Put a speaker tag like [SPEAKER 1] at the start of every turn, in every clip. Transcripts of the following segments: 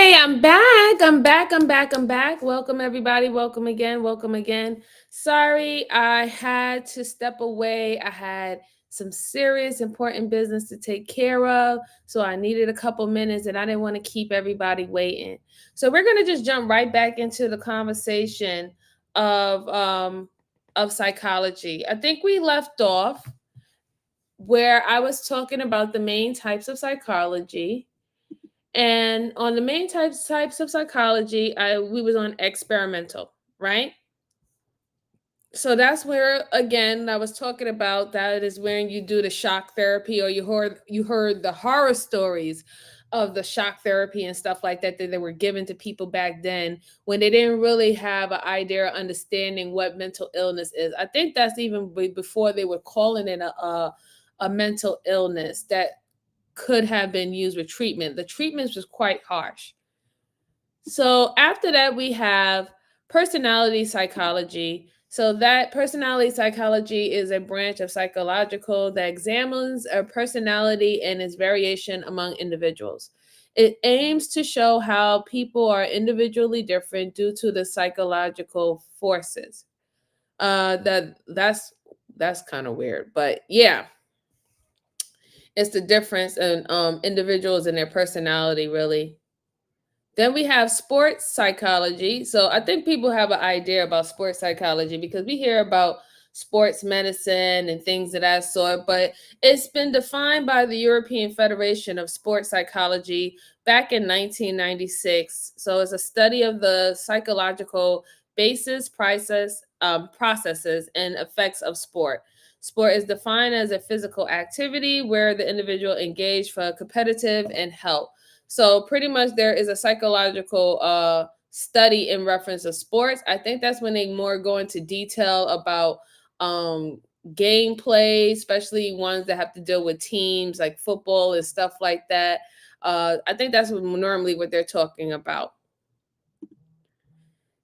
[SPEAKER 1] Hey, I'm back. I'm back. Welcome, everybody. Welcome again. Welcome again. Sorry, I had to step away. I had some serious, important business to take care of. So I needed a couple minutes and I didn't want to keep everybody waiting. So we're going to just jump right back into the conversation of, um, of psychology. I think we left off where I was talking about the main types of psychology, and on the main types of psychology, we was on experimental, right? So that's where again I was talking about that is when you do the shock therapy, or you heard the horror stories of the shock therapy and stuff like that that they were given to people back then when they didn't really have an idea or understanding what mental illness is. I think that's even before they were calling it a mental illness that could have been used with treatment. The treatments was quite harsh. So after that, we have personality psychology. So that personality psychology is a branch of psychological that examines a personality and its variation among individuals. It aims to show how people are individually different due to the psychological forces. That's kind of weird, but yeah, it's the difference in individuals and their personality, really. Then we have sports psychology. So I think people have an idea about sports psychology because we hear about sports medicine and things of that sort, but it's been defined by the European Federation of Sports Psychology back in 1996. So it's a study of the psychological basis, processes, and effects of sport. Sport is defined as a physical activity where the individual engaged for competitive and health. So pretty much there is a psychological study in reference to sports. I think that's when they more go into detail about um gameplay, especially ones that have to deal with teams like football and stuff like that. I think that's normally what they're talking about.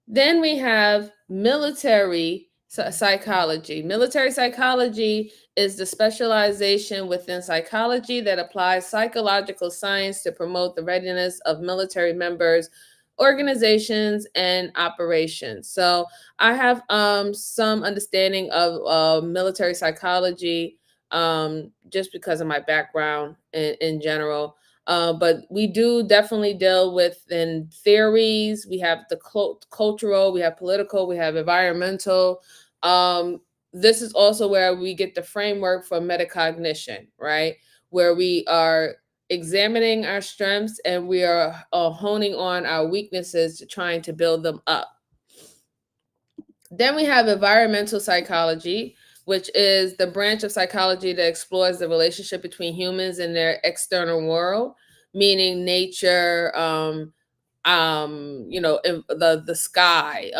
[SPEAKER 1] Then we have military psychology. Military psychology is the specialization within psychology that applies psychological science to promote the readiness of military members, organizations, and operations. So I have some understanding of military psychology just because of my background in general. But we do definitely deal with in theories. We have the cultural, we have political, we have environmental. This is also where we get the framework for metacognition, right? Where we are examining our strengths and we are honing on our weaknesses to trying to build them up. Then we have environmental psychology, which is the branch of psychology that explores the relationship between humans and their external world, meaning nature, the sky,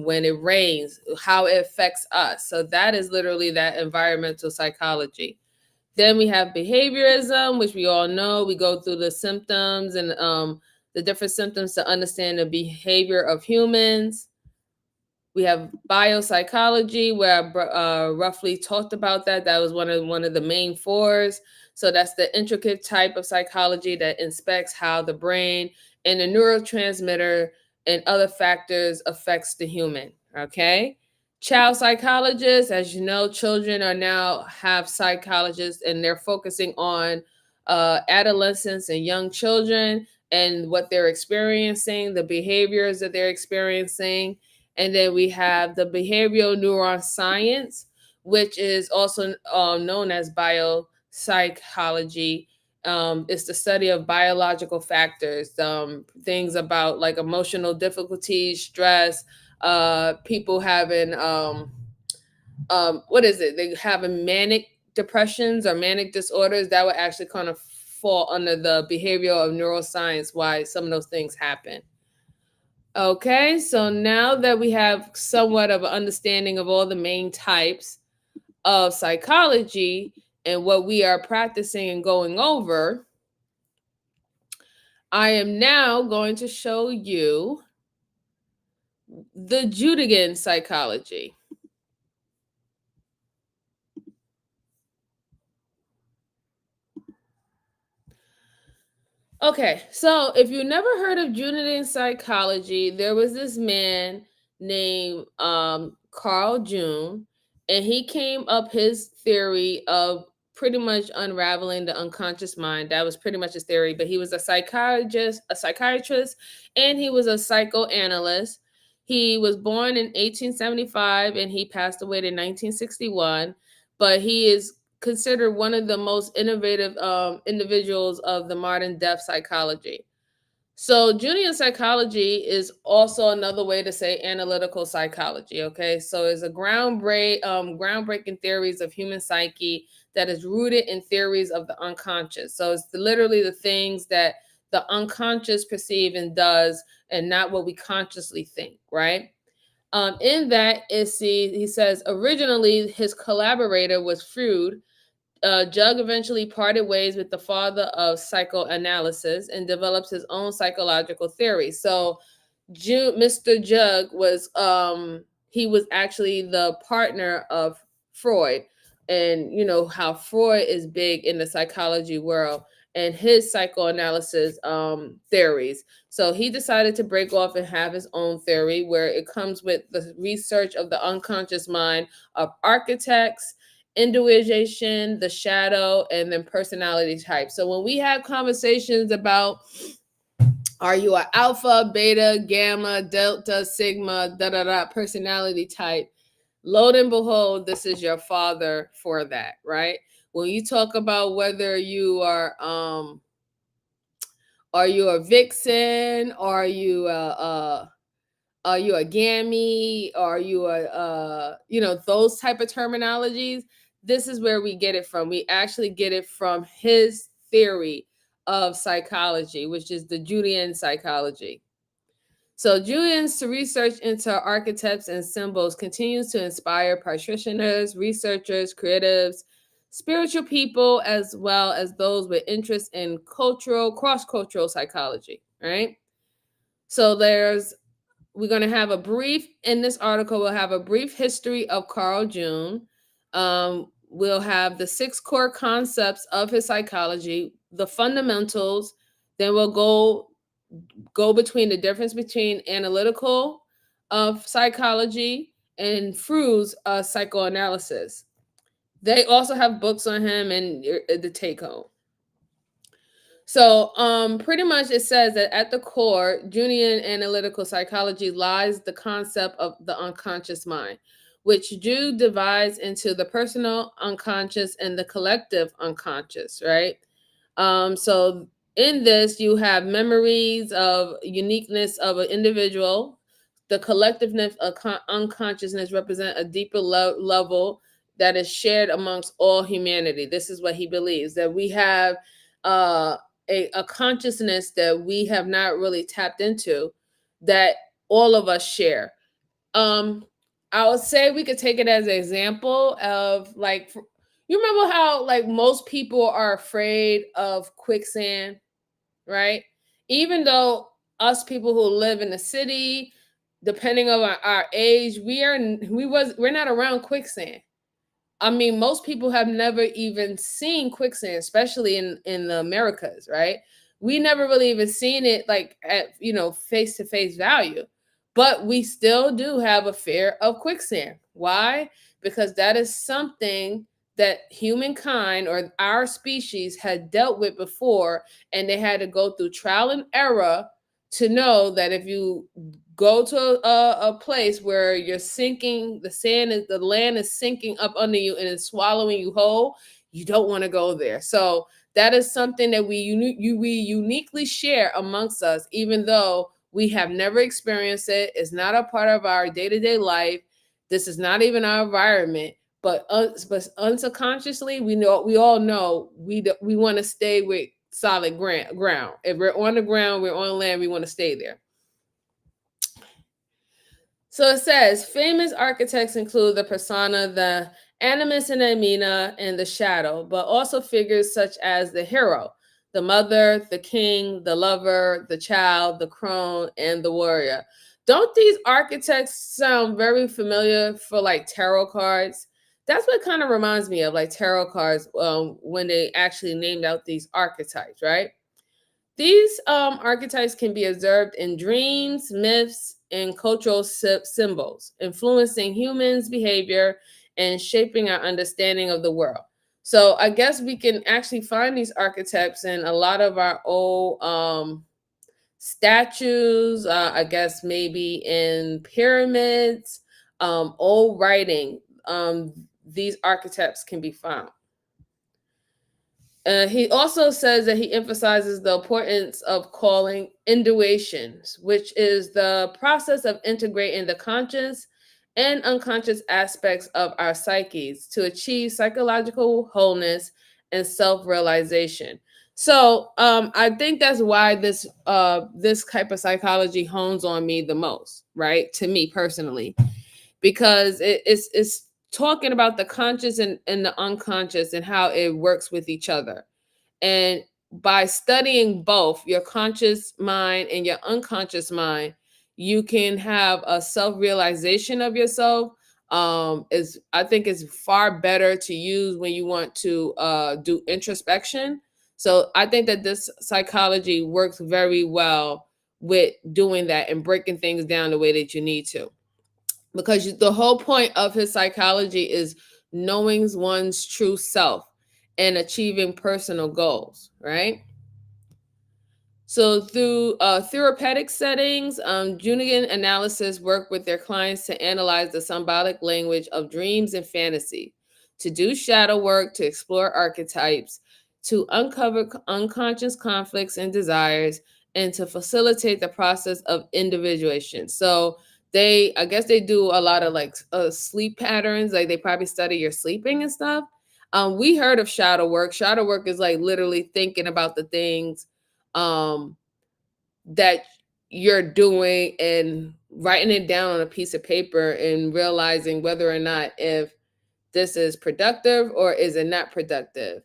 [SPEAKER 1] when it rains, how it affects us. So that is literally that environmental psychology. Then we have behaviorism, which we all know. We go through the symptoms and the different symptoms to understand the behavior of humans. We have biopsychology, where I roughly talked about that. That was one of the main fours. So that's the intricate type of psychology that inspects how the brain and the neurotransmitter and other factors affects the human. Okay. Child psychologists, as you know, children are now have psychologists, and they're focusing on adolescents and young children and what they're experiencing, the behaviors that they're experiencing. And then we have the behavioral neuroscience, which is also known as biopsychology. It's the study of biological factors, things about like emotional difficulties, stress, people having, what is it? They having manic depressions or manic disorders that would actually kind of fall under the behavioral of neuroscience, why some of those things happen. Okay, so now that we have somewhat of an understanding of all the main types of psychology and what we are practicing and going over, I am now going to show you the Jungian psychology. Okay, so if you never heard of Jungian psychology, there was this man named Carl Jung, and he came up his theory of pretty much unraveling the unconscious mind. That was pretty much his theory. But he was a psychiatrist, and he was a psychoanalyst. He was born in 1875, and he passed away in 1961. But he is considered one of the most innovative individuals of the modern depth psychology. So, Jungian psychology is also another way to say analytical psychology. Okay, so it's a groundbreaking theories of human psyche that is rooted in theories of the unconscious. So, it's literally the things that the unconscious perceive and does, and not what we consciously think. Right. In that, he says originally his collaborator was Freud. Jug eventually parted ways with the father of psychoanalysis and develops his own psychological theory. So, Mr. Jug was he was actually the partner of Freud, and you know how Freud is big in the psychology world and his psychoanalysis theories. So he decided to break off and have his own theory where it comes with the research of the unconscious mind of architects, individuation, the shadow, and then personality type. So when we have conversations about are you an alpha, beta, gamma, delta, sigma, da da da personality type, lo and behold, this is your father for that, right? When you talk about whether you are you a vixen, are you a gammy? Are you those type of terminologies? This is where we get it from. We actually get it from his theory of psychology, which is the Jungian psychology. So Jungian's research into archetypes and symbols continues to inspire practitioners, researchers, creatives, spiritual people, as well as those with interest in cross-cultural psychology, right? So we're going to have a brief, in this article, we'll have a brief history of Carl Jung. We'll have the 6 core concepts of his psychology, the fundamentals. Then we'll go between the difference between analytical of psychology and Freud's psychoanalysis. They also have books on him and the take home. So, pretty much it says that at the core, Jungian analytical psychology lies the concept of the unconscious mind, which Jung divides into the personal unconscious and the collective unconscious, right? So in this, you have memories of uniqueness of an individual. The collectiveness of unconsciousness represent a deeper level that is shared amongst all humanity. This is what he believes, that we have uh, a consciousness that we have not really tapped into, that all of us share. Um, I would say we could take it as an example of like, you remember how like most people are afraid of quicksand, right? Even though us people who live in the city, depending on our age, we're not around quicksand. I mean, most people have never even seen quicksand, especially in the Americas, right? We never really even seen it like at face to face value, but we still do have a fear of quicksand. Why? Because that is something that humankind or our species had dealt with before, and they had to go through trial and error to know that if you go to a place where you're sinking, the land is sinking up under you and it's swallowing you whole, you don't want to go there. So that is something that we uniquely share amongst us, even though we have never experienced it. It's not a part of our day-to-day life. This is not even our environment. But unconsciously, we all know we want to stay with solid ground. If we're on the ground, we're on land, we want to stay there. So it says famous architects include the persona, the animus and anima, and the shadow, but also figures such as the hero, the mother, the king, the lover, the child, the crone, and the warrior. Don't these architects sound very familiar for like tarot cards? That's what kind of reminds me of like tarot cards when they actually named out these archetypes, right? These archetypes can be observed in dreams, myths, and cultural symbols, influencing humans' behavior and shaping our understanding of the world. So I guess we can actually find these archetypes in a lot of our old statues, I guess maybe in pyramids, old writing. These archetypes can be found. He also says that he emphasizes the importance of calling intuitions, which is the process of integrating the conscious and unconscious aspects of our psyches to achieve psychological wholeness and self-realization. So I think that's why this type of psychology hones on me the most, right? To me personally, because it's talking about the conscious and the unconscious and how it works with each other. And by studying both your conscious mind and your unconscious mind, you can have a self-realization of yourself. Is I think is far better to use when you want to do introspection. So I think that this psychology works very well with doing that and breaking things down the way that you need to, because the whole point of his psychology is knowing one's true self and achieving personal goals, right? So through therapeutic settings, Jungian analysis work with their clients to analyze the symbolic language of dreams and fantasy, to do shadow work, to explore archetypes, to uncover unconscious conflicts and desires, and to facilitate the process of individuation. So I guess they do a lot of like sleep patterns, like they probably study your sleeping and stuff. We heard of shadow work. Shadow work is like literally thinking about the things um that you're doing and writing it down on a piece of paper and realizing whether or not if this is productive or is it not productive.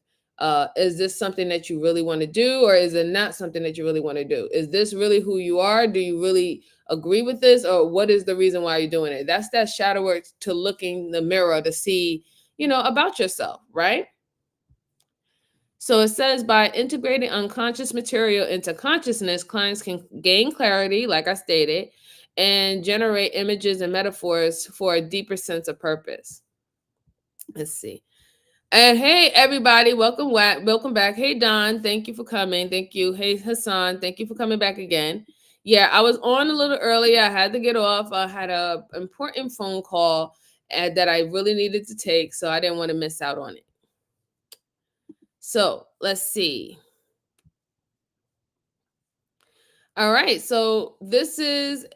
[SPEAKER 1] Is this something that you really want to do, or is it not something that you really want to do? Is this really who you are? Do you really agree with this, or what is the reason why you're doing it? That's that shadow work, to look in the mirror to see, about yourself, right? So it says by integrating unconscious material into consciousness, clients can gain clarity, like I stated, and generate images and metaphors for a deeper sense of purpose. Let's see. And hey, everybody, welcome back. Hey, Don, thank you for coming. Thank you. Hey, Hassan, thank you for coming back again. Yeah, I was on a little earlier. I had to get off. I had a important phone call that I really needed to take, so I didn't want to miss out on it. So let's see. All right, so they said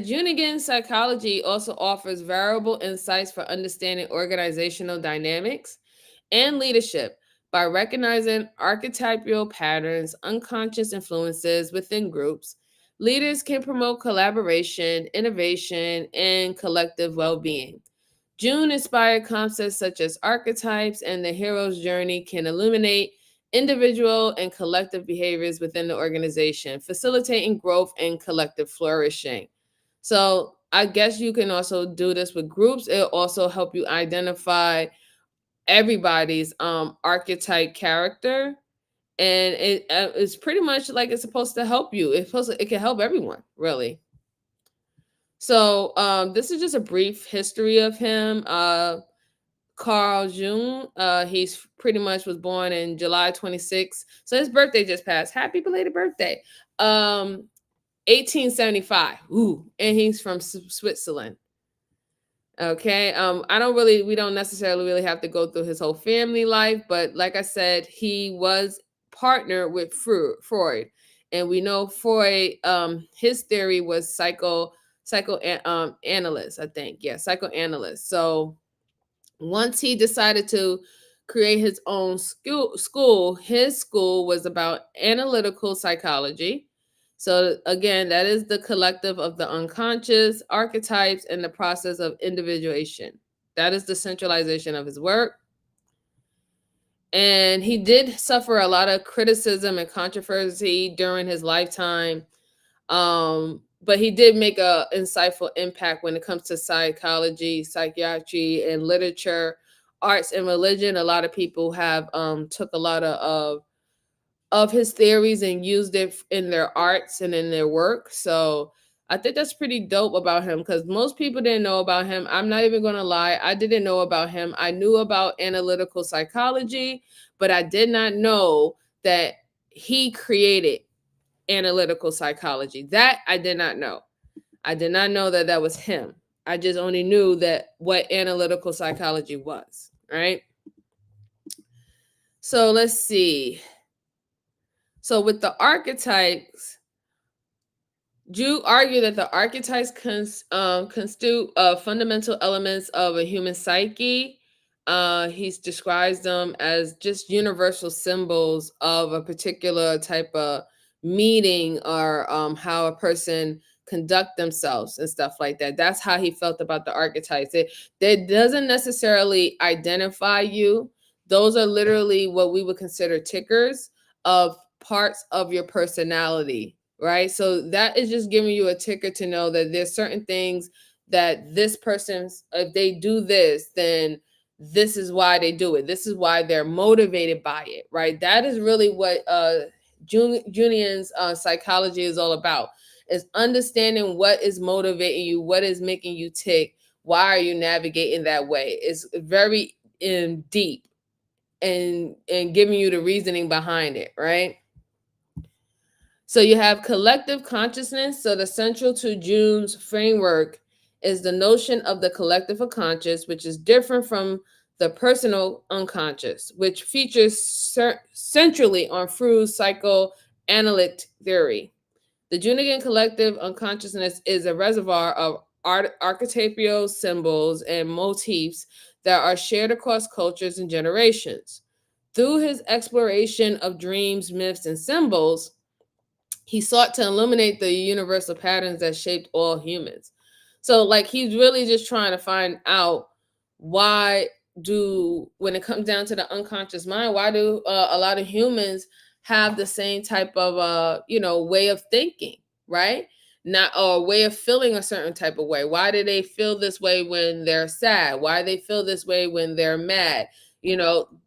[SPEAKER 1] Jungian psychology also offers variable insights for understanding organizational dynamics and leadership by recognizing archetypal patterns, unconscious influences within groups. Leaders can promote collaboration, innovation, and collective well-being. June-inspired concepts such as archetypes and the hero's journey can illuminate individual and collective behaviors within the organization, facilitating growth and collective flourishing. So I guess you can also do this with groups. It'll also help you identify everybody's archetype character. And it's pretty much like it's supposed to help you. It can help everyone, really. So this is just a brief history of him. Carl Jung. He's pretty much was born in July 26th. So his birthday just passed. Happy belated birthday. 1875. Ooh, and he's from Switzerland. Okay. We don't necessarily really have to go through his whole family life, but like I said, he was partnered with Freud. And we know Freud, his theory was analyst, I think. Yeah, psychoanalyst. So once he decided to create his own school, his school was about analytical psychology. So again, that is the collective of the unconscious, archetypes, and the process of individuation. That is the centralization of his work. And he did suffer a lot of criticism and controversy during his lifetime. But he did make a insightful impact when it comes to psychology, psychiatry, and literature, arts, and religion. A lot of people have took a lot of of his theories and used it in their arts and in their work. So I think that's pretty dope about him, because most people didn't know about him. I'm not even going to lie. I didn't know about him. I knew about analytical psychology, but I did not know that he created analytical psychology. That I did not know. I did not know that that was him. I just only knew that what analytical psychology was, right? So let's see. So with the archetypes, Jung argued that the archetypes constitute fundamental elements of a human psyche. He describes them as just universal symbols of a particular type of meaning, or how a person conduct themselves and stuff like that. That's how he felt about the archetypes. It doesn't necessarily identify you. Those are literally what we would consider tickers of parts of your personality, right? So that is just giving you a ticker to know that there's certain things that this person's, if they do this, then this is why they do it. This is why they're motivated by it, right? That is really what Jungian's psychology is all about, is understanding what is motivating you, what is making you tick, why are you navigating that way. It's very deep and giving you the reasoning behind it, right? So you have collective consciousness. So the central to Jung's framework is the notion of the collective unconscious, which is different from the personal unconscious, which features centrally on Freud's psychoanalytic theory. The Jungian collective unconsciousness is a reservoir of archetypal symbols and motifs that are shared across cultures and generations. Through his exploration of dreams, myths, and symbols, he sought to illuminate the universal patterns that shaped all humans. So, like, he's really just trying to find out why when it comes down to the unconscious mind, why do a lot of humans have the same type of, way of thinking, right? Not or way of feeling a certain type of way. Why do they feel this way when they're sad? Why do they feel this way when they're mad?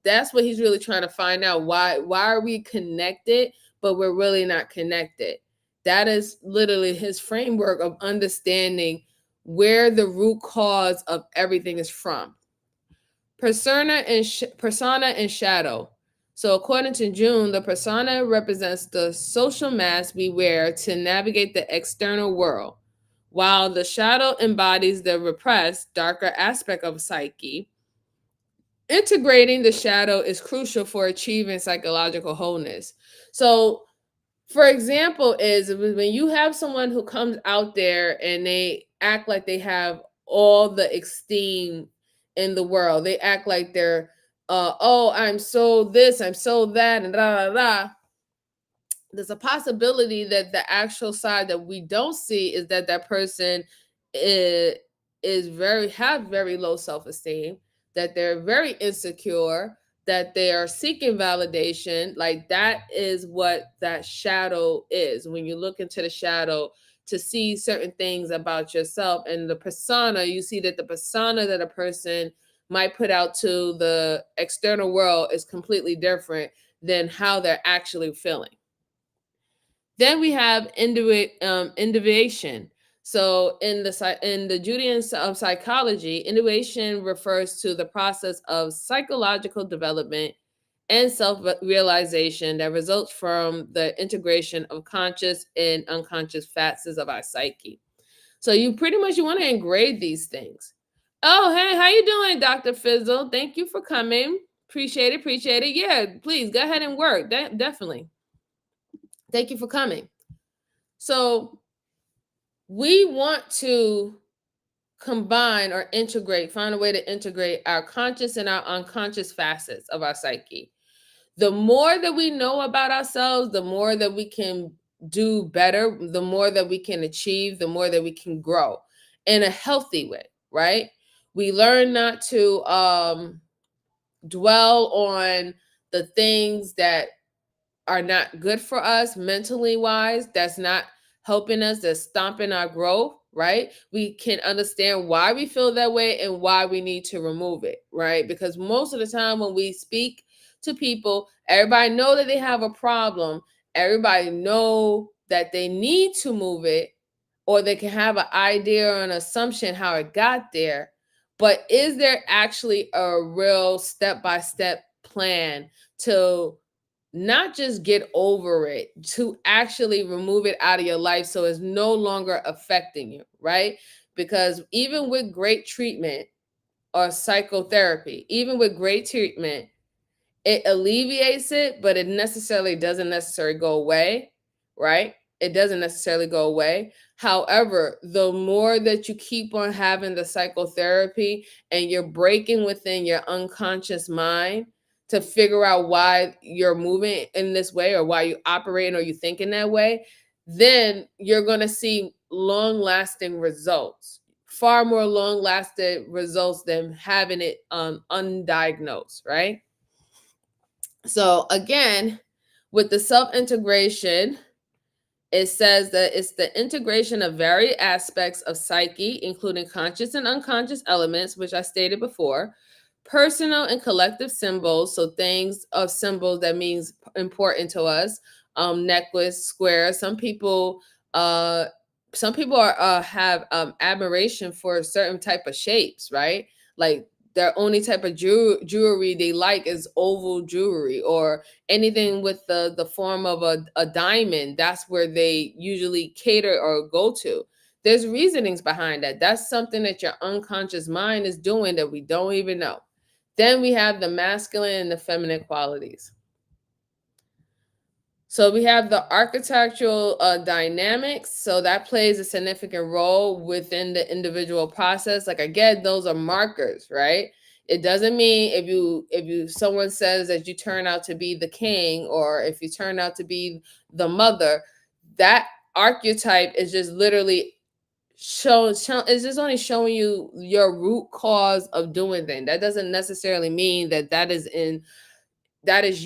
[SPEAKER 1] That's what he's really trying to find out. Why are we connected, but we're really not connected? That is literally his framework of understanding where the root cause of everything is from. Persona and shadow. So according to Jung, the persona represents the social mask we wear to navigate the external world, while the shadow embodies the repressed, darker aspect of psyche. Integrating the shadow is crucial for achieving psychological wholeness. So, for example, is when you have someone who comes out there and they act like they have all the esteem in the world. They act like they're, oh, I'm so this, I'm so that, and da da da. There's a possibility that the actual side that we don't see is that that person is very low self-esteem, that they're very insecure, that they are seeking validation. Like, that is what that shadow is. When you look into the shadow to see certain things about yourself, and the persona, you see that the persona that a person might put out to the external world is completely different than how they're actually feeling. Then we have individuation. So in the Jungian psychology, individuation refers to the process of psychological development and self-realization that results from the integration of conscious and unconscious facets of our psyche. So you want to engrave these things. Oh, hey, how you doing, Dr. Fizzle? Thank you for coming. Appreciate it. Yeah, please go ahead and work. Definitely. Thank you for coming. So we want to combine or find a way to integrate our conscious and our unconscious facets of our psyche. The more that we know about ourselves, the more that we can do better, the more that we can achieve, the more that we can grow in a healthy way, right? We learn not to dwell on the things that are not good for us mentally wise, that's not helping us, that's stomping our growth, right? We can understand why we feel that way and why we need to remove it, right? Because most of the time when we speak to people. Everybody know that they have a problem. Everybody know that they need to move it, or they can have an idea or an assumption how it got there. But is there actually a real step-by-step plan to not just get over it, to actually remove it out of your life so it's no longer affecting you, right? Because even with great treatment or psychotherapy, even with great treatment, it alleviates it, but it doesn't necessarily go away, right? It doesn't necessarily go away. However, the more that you keep on having the psychotherapy and you're breaking within your unconscious mind to figure out why you're moving in this way or why you operating or you think in that way, then you're going to see long lasting results, far more long lasting results than having it undiagnosed, right? So again, with the self-integration, it says that it's the integration of varied aspects of psyche, including conscious and unconscious elements, which I stated before, personal and collective symbols, so things of symbols that means important to us, necklace, square. Uh, some people have admiration for certain type of shapes, right? Like their only type of jewelry they like is oval jewelry, or anything with the form of a diamond. That's where they usually cater or go to. There's reasonings behind that. That's something that your unconscious mind is doing that we don't even know. Then we have the masculine and the feminine qualities. So we have the architectural dynamics. So that plays a significant role within the individual process. Like again, those are markers, right? It doesn't mean if someone says that you turn out to be the king, or if you turn out to be the mother, that archetype is just literally it's just only showing you your root cause of doing things. That doesn't necessarily mean that is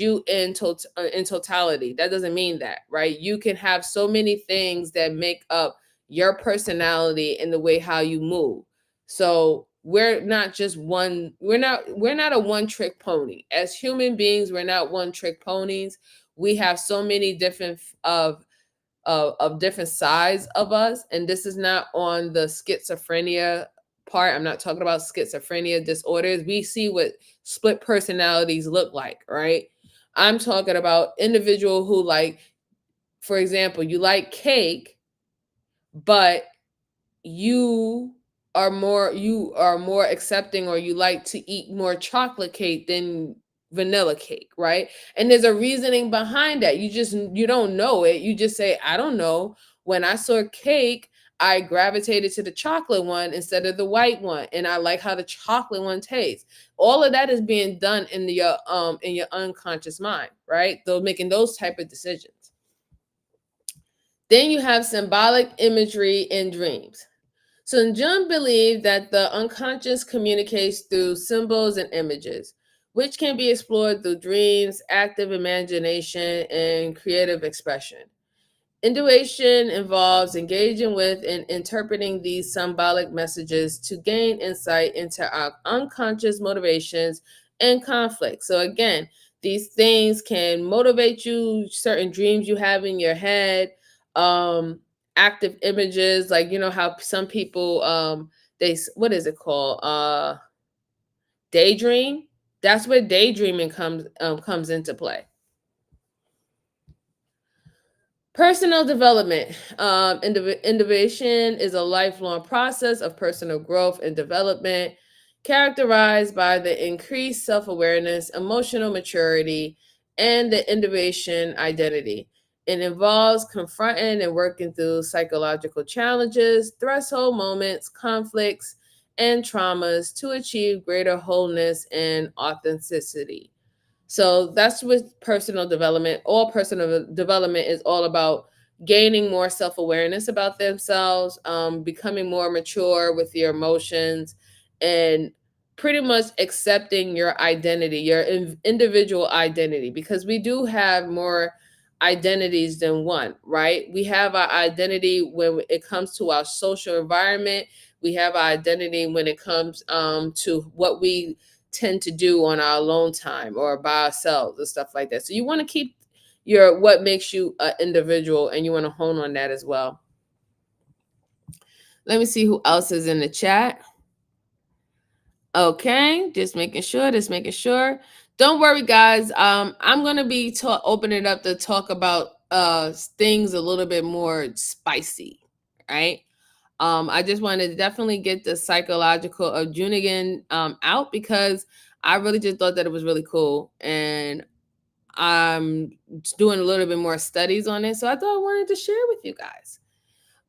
[SPEAKER 1] you in totality. That doesn't mean that, right? You can have so many things that make up your personality and the way how you move. So we're not just one. We're not a one trick pony. As human beings, we're not one trick ponies. We have so many different of different sides of us, and this is not on the schizophrenia part. I'm not talking about schizophrenia disorders. We see what split personalities look like, right? I'm talking about individual who, like, for example, you like cake, but you are more accepting, or you like to eat more chocolate cake than vanilla cake, right? And there's a reasoning behind that. You don't know it. You just say, I don't know. When I saw cake, I gravitated to the chocolate one instead of the white one, and I like how the chocolate one tastes. All of that is being done in your unconscious mind, right? Though making those type of decisions. Then you have symbolic imagery in dreams. So Jung believed that the unconscious communicates through symbols and images, which can be explored through dreams, active imagination, and creative expression. Intuition involves engaging with and interpreting these symbolic messages to gain insight into our unconscious motivations and conflicts. So again, these things can motivate you, certain dreams you have in your head, active images, like how some people they what is it called? Daydream. That's where daydreaming comes into play. Personal development. Innovation is a lifelong process of personal growth and development, characterized by the increased self-awareness, emotional maturity, and the innovation identity. It involves confronting and working through psychological challenges, threshold moments, conflicts, and traumas to achieve greater wholeness and authenticity. So that's with personal development. All personal development is all about gaining more self awareness about themselves, becoming more mature with your emotions, and pretty much accepting your identity, your individual identity, because we do have more identities than one, right? We have our identity when it comes to our social environment. We have our identity when it comes to what we tend to do on our alone time or by ourselves and stuff like that. So you want to keep your what makes you an individual, and you want to hone on that as well. Let me see who else is in the chat. Okay, just making sure. Don't worry, guys. I'm gonna be opening it up to talk about things a little bit more spicy, right? I just wanted to definitely get the psychological of Jungian out, because I really just thought that it was really cool, and I'm doing a little bit more studies on it, so I thought I wanted to share with you guys.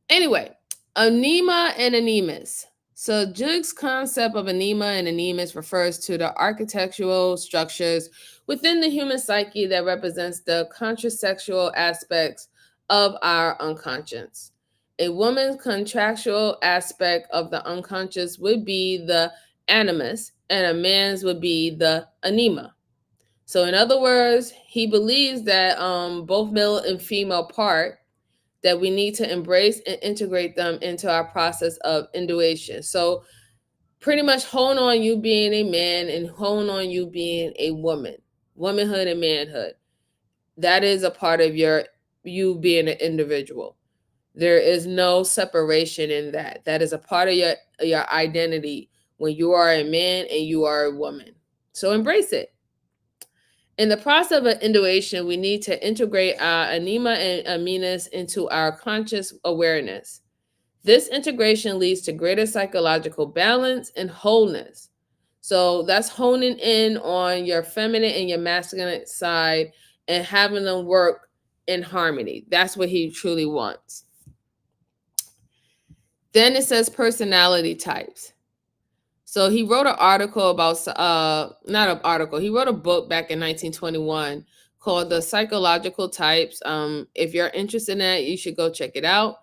[SPEAKER 1] Anyway, anema and anemas. So Jung's concept of anema and anemas refers to the architectural structures within the human psyche that represents the contrasexual aspects of our unconscious. A woman's contractual aspect of the unconscious would be the animus, and a man's would be the anema. So in other words, he believes that both male and female part, that we need to embrace and integrate them into our process of individuation. So pretty much hone on you being a man and hone on you being a woman, womanhood and manhood. That is a part of you being an individual. There is no separation in that. That is a part of your identity when you are a man and you are a woman. So embrace it. In the process of individuation, we need to integrate our anema and amenas into our conscious awareness. This integration leads to greater psychological balance and wholeness. So that's honing in on your feminine and your masculine side and having them work in harmony. That's what he truly wants. Then it says personality types. So he wrote an article about, not an article, he wrote a book back in 1921 called The Psychological Types. If you're interested in that, you should go check it out.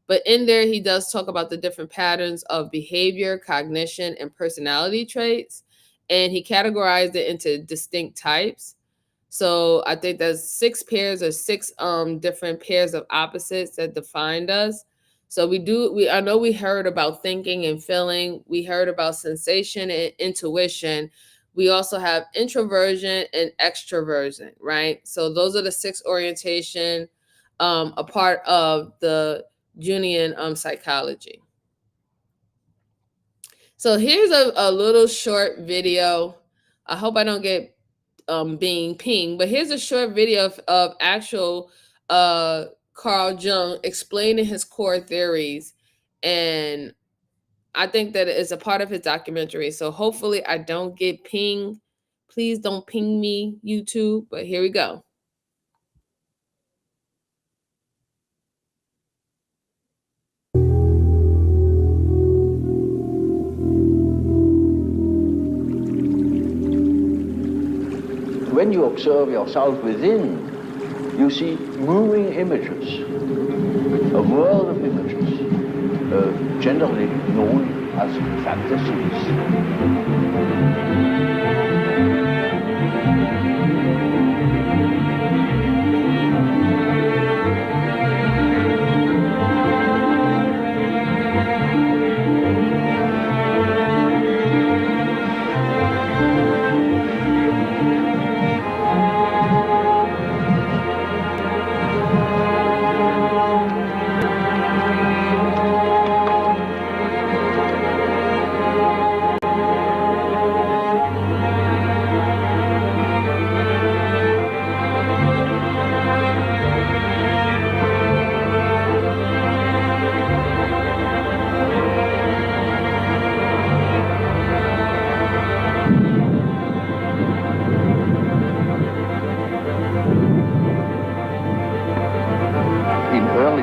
[SPEAKER 1] But in there, he does talk about the different patterns of behavior, cognition, and personality traits. And he categorized it into distinct types. So I think there's 6 pairs or 6 different pairs of opposites that defined us. So I know we heard about thinking and feeling. We heard about sensation and intuition. We also have introversion and extroversion, right? So those are the 6 orientation, a part of the Jungian psychology. So here's a little short video. I hope I don't get being pinged, but here's a short video of actual Carl Jung explaining his core theories, and I think that it's a part of his documentary. So hopefully I don't get pinged. Please don't ping me, YouTube, but here we go.
[SPEAKER 2] When you observe yourself within, you see moving images, a world of images, generally known as fantasies.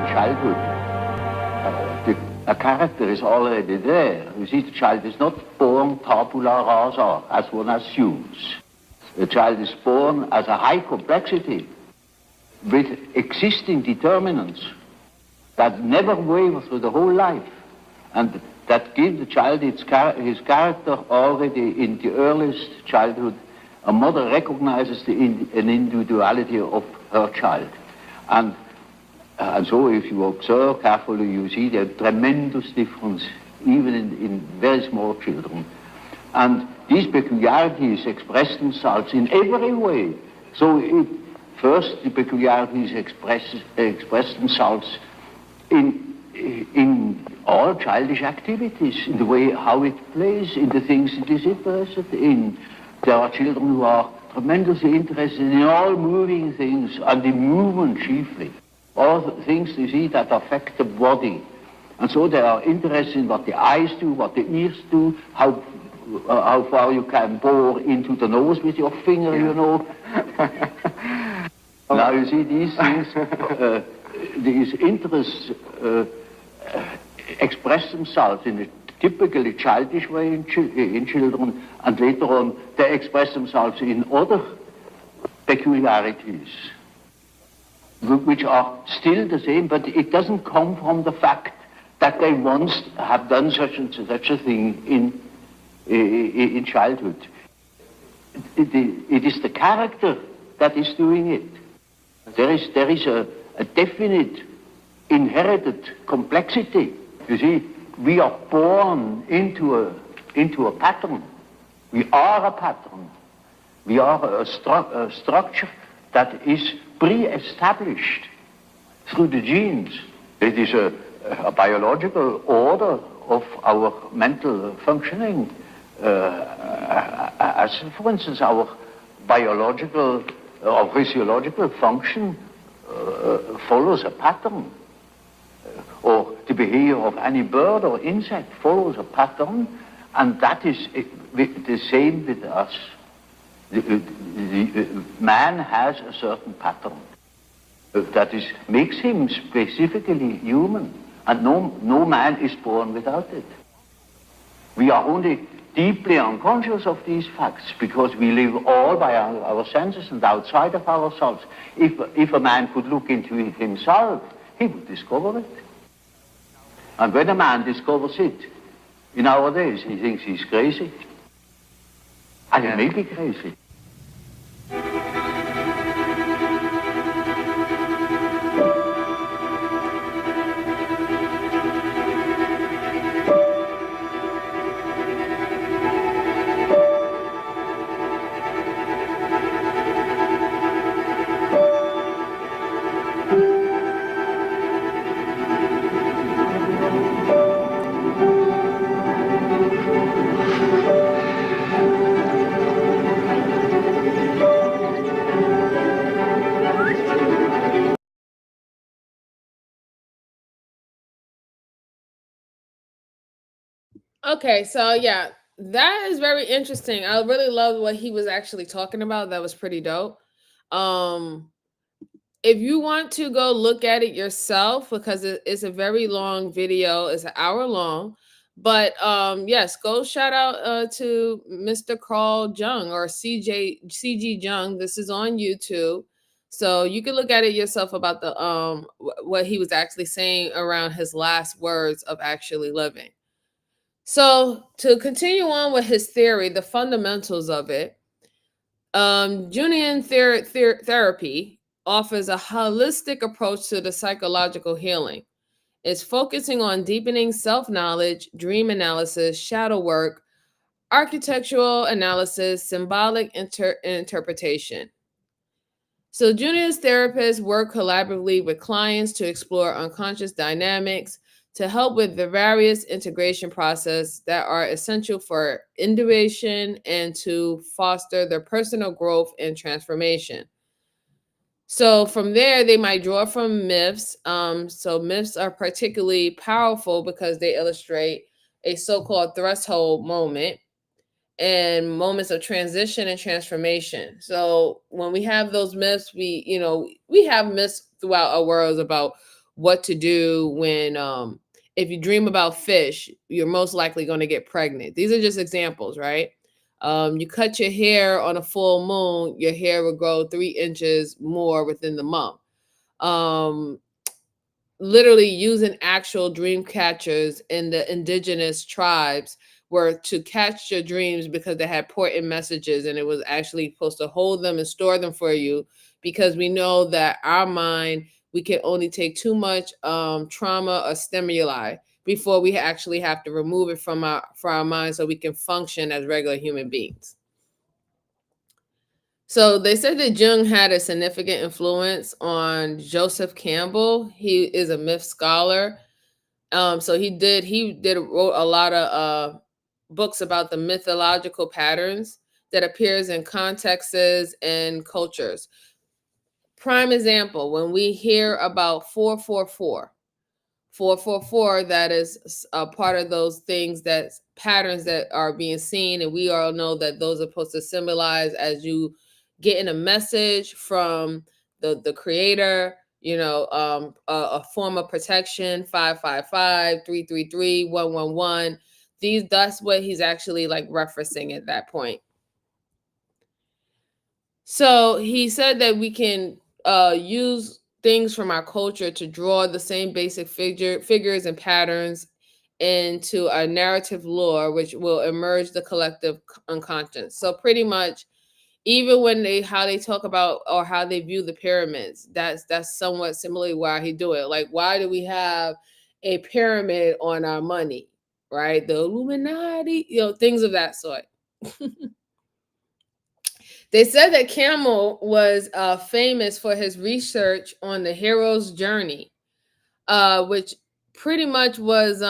[SPEAKER 2] Childhood, a character is already there. You see, the child is not born tabula rasa, as one assumes. The child is born as a high complexity with existing determinants that never waver through the whole life, and that give the child his character already in the earliest childhood. A mother recognizes an individuality of her child. And so if you observe carefully, you see the tremendous difference even in very small children. And These peculiarities express themselves in every way. So first, the peculiarities express themselves in all childish activities, in the way how it plays, in the things it is interested in. There are children who are tremendously interested in all moving things, and the movement chiefly. All the things you see that affect the body. And so they are interested in what the eyes do, what the ears do, how far you can bore into the nose with your finger, you know. Now you see these things, these interests express themselves in a typically childish way in children, and later on they express themselves in other peculiarities, which are still the same, but it doesn't come from the fact that they once have done such and such a thing in childhood. It is the character that is doing it. There is a definite inherited complexity. You see, we are born into a pattern. We are a pattern. We are a structure that is pre-established through the genes. It is a biological order of our mental functioning, as for instance our biological or physiological function follows a pattern, or the behavior of any bird or insect follows a pattern, and that is the same with us. Man has a certain pattern that makes him specifically human, and no man is born without it. We are only deeply unconscious of these facts because we live all by our senses and outside of ourselves. If a man could look into it himself, he would discover it. And when a man discovers it, in our days, he thinks he's crazy. And he may be crazy.
[SPEAKER 1] Okay, so yeah, that is very interesting. I really love what he was actually talking about. That was pretty dope. Um, if you want to go look at it yourself, because it's a very long video, it's an hour long. But yes, go shout out to Mr. Carl Jung or CG Jung. This is on YouTube. So you can look at it yourself about the what he was actually saying around his last words of actually living. So to continue on with his theory, the fundamentals of it, Jungian therapy offers a holistic approach to the psychological healing. It's focusing on deepening self-knowledge, dream analysis, shadow work, architectural analysis, symbolic interpretation. So Jungian's therapists work collaboratively with clients to explore unconscious dynamics, to help with the various integration process that are essential for individuation and to foster their personal growth and transformation. So from there, they might draw from myths. So myths are particularly powerful because they illustrate a so-called threshold moment and moments of transition and transformation. So when we have those myths, we have myths throughout our worlds about what to do when if you dream about fish, you're most likely going to get pregnant. These are just examples, right? You cut your hair on a full moon, your hair will grow 3 inches more within the month. Literally using actual dream catchers in the indigenous tribes were to catch your dreams because they had important messages, and it was actually supposed to hold them and store them for you, because we know that our mind, we can only take too much trauma or stimuli. before we actually have to remove it from our mind so we can function as regular human beings. So they said that Jung had a significant influence on Joseph Campbell. He is a myth scholar. So he wrote a lot of books about the mythological patterns that appears in contexts and cultures. Prime example, when we hear about 444, 444, that is a part of those things, that patterns that are being seen, and we all know that those are supposed to symbolize as you getting a message from the creator, a form of protection, 555, 333, 111. That's what he's actually like referencing at that point. So he said that we can use things from our culture to draw the same basic figures and patterns into a narrative lore, which will emerge the collective unconscious. So pretty much, even when how they talk about or how they view the pyramids, that's somewhat similarly why he do it. Like, why do we have a pyramid on our money, right? The Illuminati, things of that sort. They said that Campbell was famous for his research on the hero's journey, which pretty much was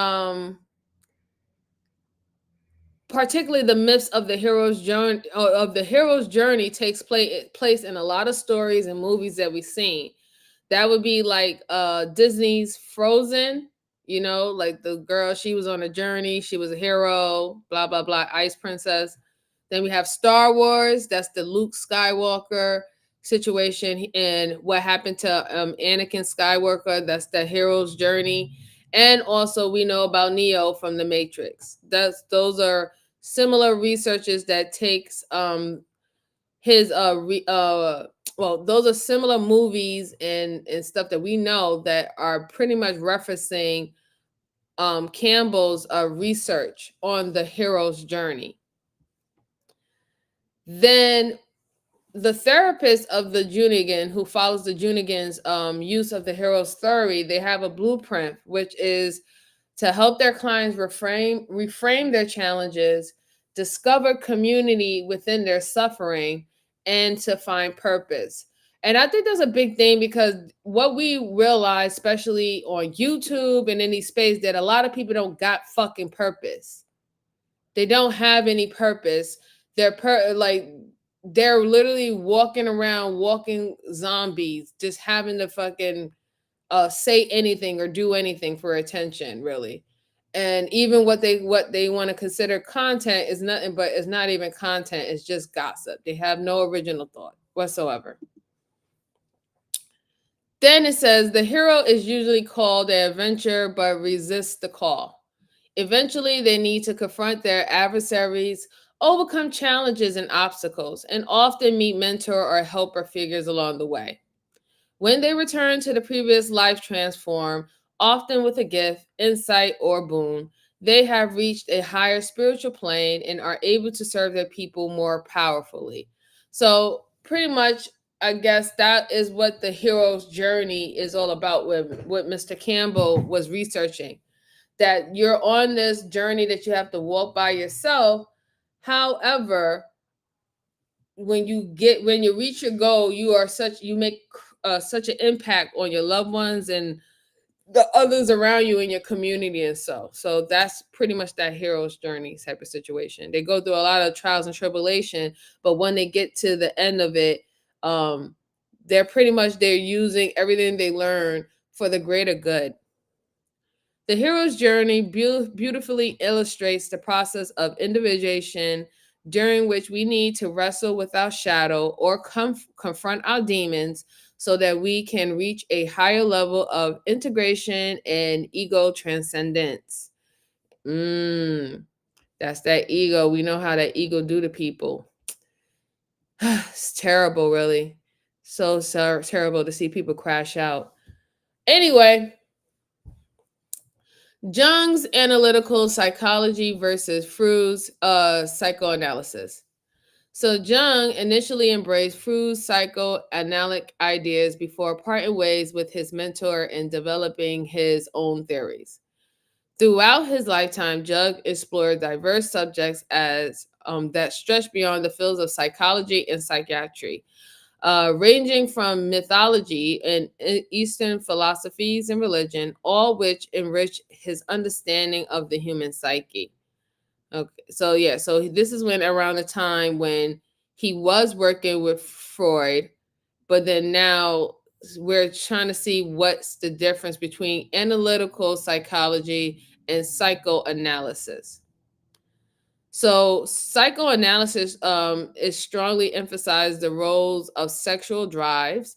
[SPEAKER 1] particularly the myths of the hero's journey. Of the hero's journey takes place in a lot of stories and movies that we've seen. That would be like Disney's Frozen. Like the girl, she was on a journey. She was a hero. Blah blah blah. Ice Princess. Then we have Star Wars. That's the Luke Skywalker situation, and what happened to Anakin Skywalker. That's the hero's journey. And also we know about Neo from the Matrix. Those are similar researches that takes his well, those are similar movies and stuff that we know that are pretty much referencing Campbell's research on the hero's journey. Then the therapist of the Jungian, who follows the Jungian's use of the hero's theory, they have a blueprint, which is to help their clients reframe their challenges, discover community within their suffering, and to find purpose. And I think that's a big thing, because what we realize, especially on YouTube and in these space, that a lot of people don't got fucking purpose. They don't have any purpose. They're literally walking around, walking zombies, just having to fucking say anything or do anything for attention, really. And even what they want to consider content is nothing but, it's not even content, it's just gossip. They have no original thought whatsoever. Then it says the hero is usually called an adventurer but resists the call. Eventually they need to confront their adversaries, overcome challenges and obstacles, and often meet mentor or helper figures along the way. When they return to the previous life transform, often with a gift, insight, or boon, they have reached a higher spiritual plane and are able to serve their people more powerfully. So pretty much, I guess that is what the hero's journey is all about, with what Mr. Campbell was researching. That you're on this journey that you have to walk by yourself. However, when you reach your goal, you make such an impact on your loved ones and the others around you in your community. And so that's pretty much that hero's journey type of situation. They go through a lot of trials and tribulation, but when they get to the end of it, they're using everything they learn for the greater good. The hero's journey beautifully illustrates the process of individuation, during which we need to wrestle with our shadow or confront our demons so that we can reach a higher level of integration and ego transcendence. That's that ego. We know how that ego do to people. It's terrible, really. So terrible to see people crash out. Anyway, Jung's analytical psychology versus Freud's psychoanalysis. So Jung initially embraced Freud's psychoanalytic ideas before parting ways with his mentor and developing his own theories. Throughout his lifetime, Jung explored diverse subjects as that stretch beyond the fields of psychology and psychiatry, ranging from mythology and Eastern philosophies and religion, all which enrich his understanding of the human psyche. Okay, so yeah, so this is when around the time when he was working with Freud, but then now we're trying to see what's the difference between analytical psychology and psychoanalysis. So psychoanalysis is strongly emphasized the roles of sexual drives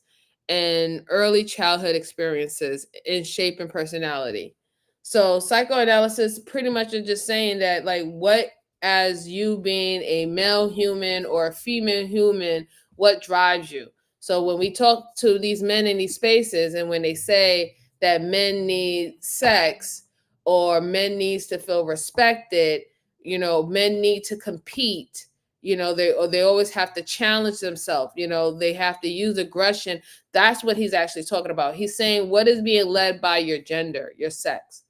[SPEAKER 1] and early childhood experiences in shaping personality. So psychoanalysis pretty much is just saying that like what as you being a male human or a female human, what drives you? So when we talk to these men in these spaces and when they say that men need sex or men needs to feel respected, men need to compete, they always have to challenge themselves, they have to use aggression. That's what he's actually talking about. He's saying what is being led by your gender, your sex.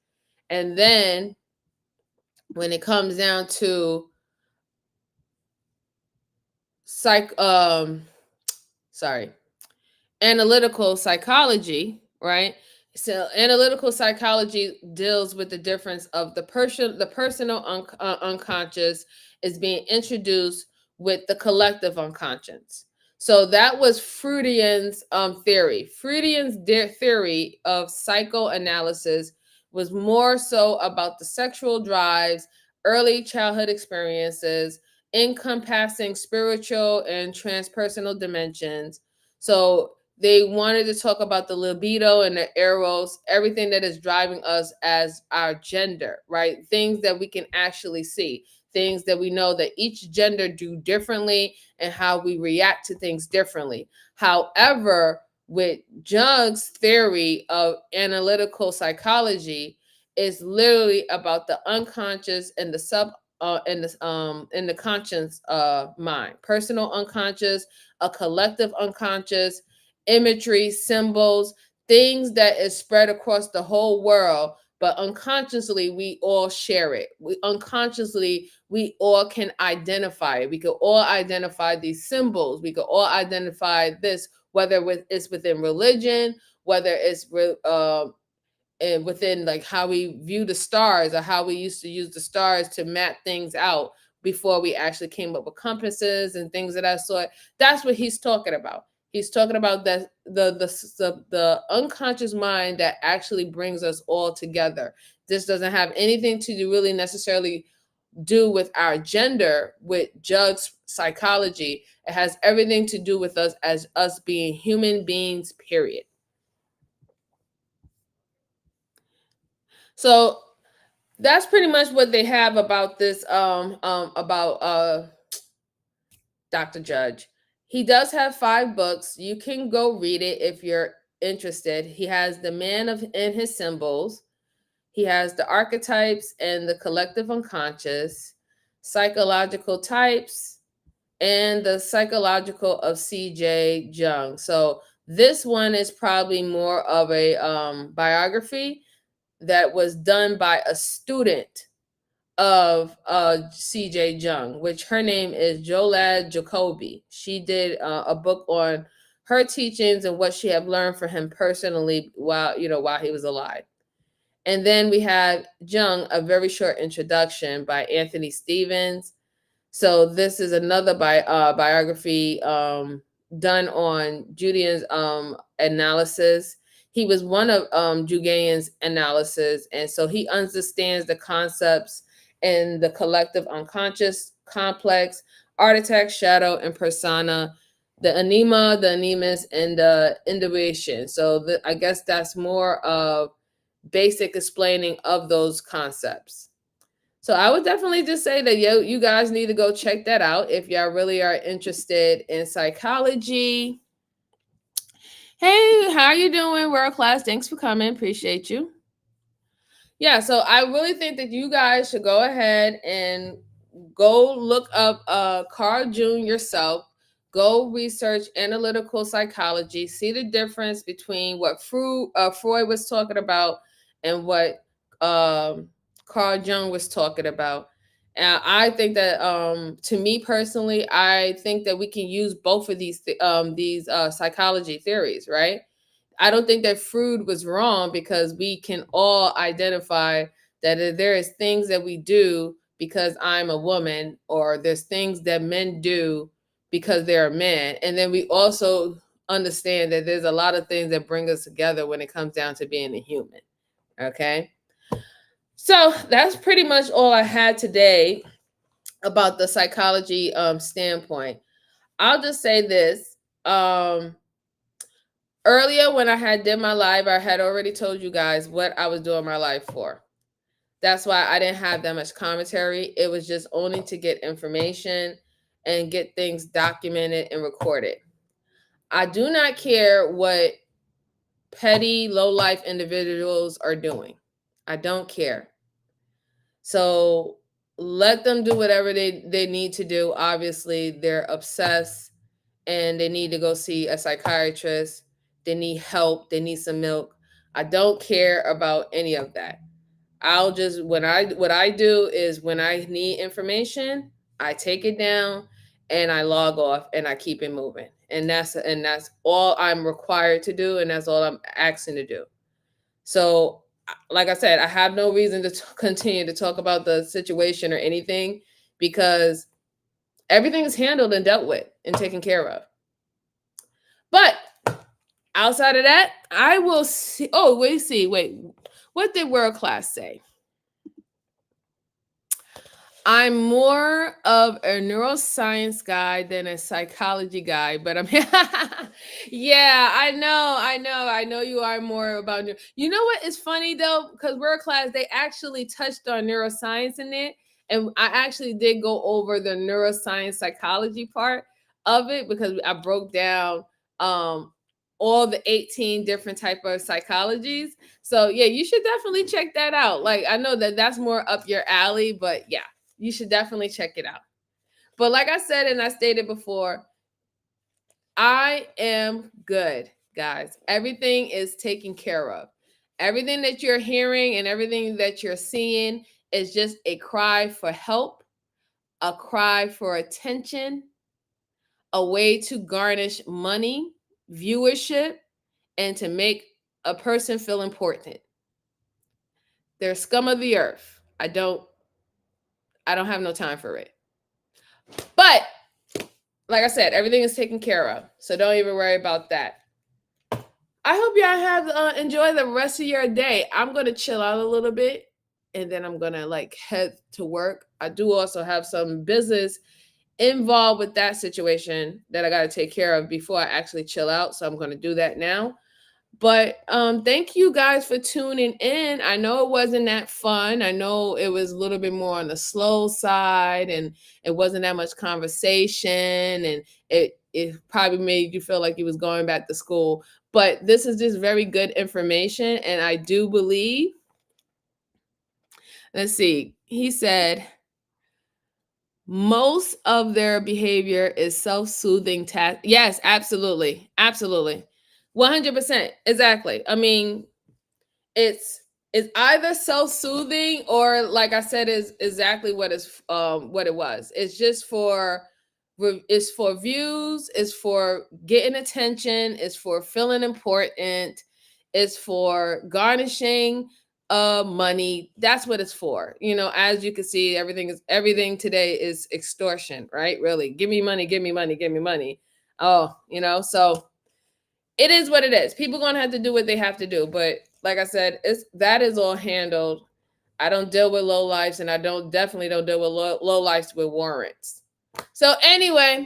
[SPEAKER 1] And then when it comes down to psych sorry analytical psychology, right? So analytical psychology deals with the difference of the personal unconscious is being introduced with the collective unconscious. So that was Freudian's theory. Freudian's theory of psychoanalysis was more so about the sexual drives, early childhood experiences, encompassing spiritual and transpersonal dimensions. So they wanted to talk about the libido and the eros, everything that is driving us as our gender, right? Things that we can actually see, things that we know that each gender do differently and how we react to things differently. However, with Jung's theory of analytical psychology, is literally about the unconscious and the in the conscious mind, personal unconscious, a collective unconscious, imagery, symbols, things that is spread across the whole world, but unconsciously we all share it. We all can identify it. We can all identify these symbols. We can all identify this, whether it's within religion, whether it's and within like how we view the stars or how we used to use the stars to map things out before we actually came up with compasses and things of that sort. That's what he's talking about. He's talking about that the unconscious mind that actually brings us all together. This doesn't have anything to do really necessarily do with our gender with Jung's psychology. It has everything to do with us as us being human beings, period. So that's pretty much what they have about this about Dr. Judge. He does have 5 books. You can go read it if you're interested. He has The Man of and His Symbols. He has The Archetypes and the Collective Unconscious, Psychological Types, and The Psychological of C.J. Jung. So this one is probably more of a biography that was done by a student of C.J. Jung, which her name is Jolad Jacoby. She did a book on her teachings and what she had learned from him personally while he was alive. And then we have Jung, A Very Short Introduction by Anthony Stevens. So this is another biography done on Jungian's analysis. He was one of Jungian's analysis, and so he understands the concepts in the collective unconscious, complex, architect, shadow, and persona, the anima, the animus, and the intuition. So I guess that's more of basic explaining of those concepts. So I would definitely just say that you guys need to go check that out if y'all really are interested in psychology. Hey, how you doing, world class? Thanks for coming. Appreciate you. Yeah, so I really think that you guys should go ahead and go look up Carl Jung yourself. Go research analytical psychology. See the difference between what Freud was talking about and what Carl Jung was talking about. And I think that, to me personally, I think that we can use both of these psychology theories, right? I don't think that Freud was wrong, because we can all identify that there is things that we do because I'm a woman, or there's things that men do because they're a man. And then we also understand that there's a lot of things that bring us together when it comes down to being a human. Okay. So that's pretty much all I had today about the psychology standpoint. I'll just say this. Earlier when I had did my live, I had already told you guys what I was doing my live for. That's why I didn't have that much commentary. It was just only to get information and get things documented and recorded. I do not care what petty, low life individuals are doing. I don't care. So let them do whatever they need to do. Obviously, they're obsessed and they need to go see a psychiatrist. They need help. They need some milk. I don't care about any of that. I'll just what I do is, when I need information, I take it down and I log off and I keep it moving. And that's all I'm required to do, and that's all I'm asking to do. So, like I said, I have no reason to continue to talk about the situation or anything, because everything is handled and dealt with and taken care of. But outside of that, I will see. Oh, wait. What did world class say? I'm more of a neuroscience guy than a psychology guy, but I'm yeah, I know you are more about you know what is funny though, because world class they actually touched on neuroscience in it, and I actually did go over the neuroscience psychology part of it, because I broke down all the 18 different type of psychologies. So yeah, you should definitely check that out. Like, I know that that's more up your alley, but yeah, you should definitely check it out. But like I said, and I stated before, I am good, guys. Everything is taken care of. Everything that you're hearing and everything that you're seeing is just a cry for help, a cry for attention, a way to garnish money, viewership, and to make a person feel important. They're scum of the earth. I don't have no time for it. But like I said, everything is taken care of. So don't even worry about that. I hope y'all have enjoy the rest of your day. I'm gonna chill out a little bit, and then I'm gonna like head to work. I do also have some business involved with that situation that I got to take care of before I actually chill out. So I'm gonna do that now. But thank you guys for tuning in. I know it wasn't that fun. I know it was a little bit more on the slow side, and it wasn't that much conversation, and it probably made you feel like you was going back to school. But this is just very good information, and I do believe. Let's see. He said most of their behavior is self-soothing yes, absolutely. Absolutely. 100%. Exactly. I mean, it's either self-soothing, or like I said, is exactly what it was. It's just for it's for views, it's for getting attention, it's for feeling important, it's for garnishing money. That's what it's for. As you can see, everything today is extortion, right? Really, give me money, give me money, give me money. Oh, so it is what it is. People gonna have to do what they have to do. But like I said, that is all handled. I don't deal with low lives, and I definitely don't deal with low lives with warrants. So anyway,